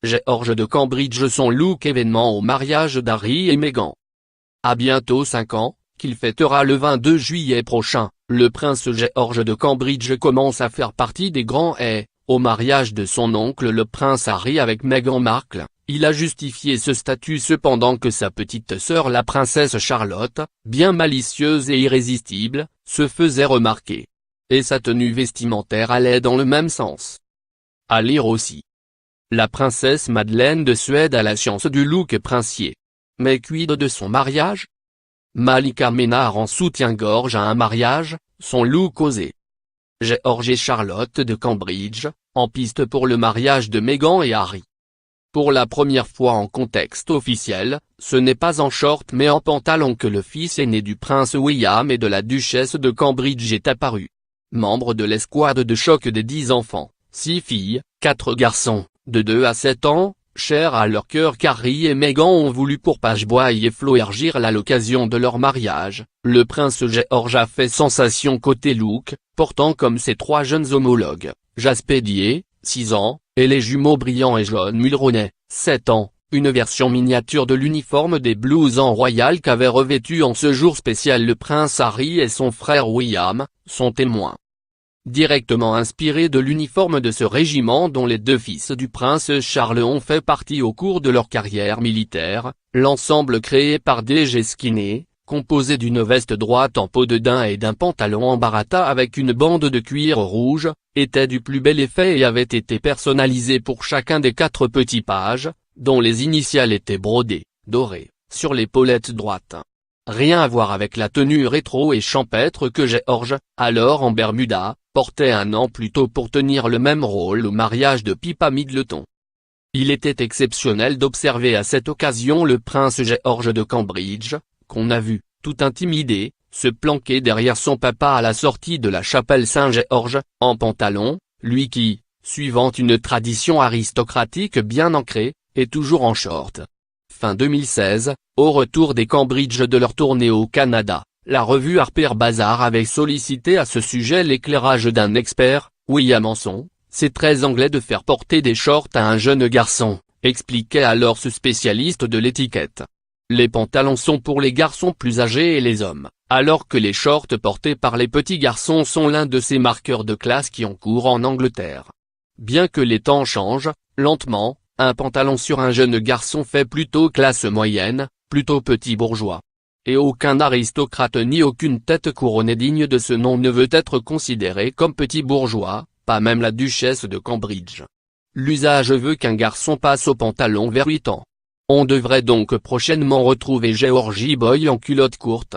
George de Cambridge. Son look événement au mariage d'Harry et Meghan. À bientôt 5 ans, qu'il fêtera le 22 juillet prochain, le prince George de Cambridge commence à faire partie des grands et, au mariage de son oncle le prince Harry avec Meghan Markle, il a justifié ce statut cependant que sa petite sœur la princesse Charlotte, bien malicieuse et irrésistible, se faisait remarquer. Et sa tenue vestimentaire allait dans le même sens. À lire aussi. La princesse Madeleine de Suède a la chance du look princier. Mais quid de son mariage? Malika Ménard en soutien-gorge à un mariage, son look osé. George et Charlotte de Cambridge, en piste pour le mariage de Meghan et Harry. Pour la première fois en contexte officiel, ce n'est pas en short mais en pantalon que le fils aîné du prince William et de la duchesse de Cambridge est apparu. Membre de l'escouade de choc des 10 enfants, 6 filles, 4 garçons, de 2 à 7 ans, chers à leur cœur qu'Harry et Meghan ont voulu pour Pageboy et Flo Ergil à l'occasion de leur mariage, le prince George a fait sensation côté look, portant comme ses 3 jeunes homologues, Jasper Dier, 6 ans, et les jumeaux Brian et John Mulroney, 7 ans, une version miniature de l'uniforme des Blues en royal qu'avaient revêtu en ce jour spécial le prince Harry et son frère William, sont témoins. Directement inspiré de l'uniforme de ce régiment dont les 2 fils du prince Charles ont fait partie au cours de leur carrière militaire, l'ensemble créé par D.G. Skinner, composé d'une veste droite en peau de daim et d'un pantalon en baratta avec une bande de cuir rouge, était du plus bel effet et avait été personnalisé pour chacun des 4 petits pages, dont les initiales étaient brodées, dorées, sur l'épaulette droite. Rien à voir avec la tenue rétro et champêtre que George, alors en Bermuda, portait un an plus tôt pour tenir le même rôle au mariage de Pippa Middleton. Il était exceptionnel d'observer à cette occasion le prince George de Cambridge, qu'on a vu, tout intimidé, se planquer derrière son papa à la sortie de la chapelle Saint-Georges, en pantalon, lui qui, suivant une tradition aristocratique bien ancrée, est toujours en short. Fin 2016, au retour des Cambridge de leur tournée au Canada, la revue Harper Bazaar avait sollicité à ce sujet l'éclairage d'un expert, William Anson, c'est très anglais de faire porter des shorts à un jeune garçon, expliquait alors ce spécialiste de l'étiquette. Les pantalons sont pour les garçons plus âgés et les hommes, alors que les shorts portés par les petits garçons sont l'un de ces marqueurs de classe qui ont cours en Angleterre. Bien que les temps changent, lentement, un pantalon sur un jeune garçon fait plutôt classe moyenne, plutôt petit bourgeois. Et aucun aristocrate ni aucune tête couronnée digne de ce nom ne veut être considéré comme petit bourgeois, pas même la duchesse de Cambridge. L'usage veut qu'un garçon passe au pantalon vers 8 ans. On devrait donc prochainement retrouver Georgie Boy en culotte courte.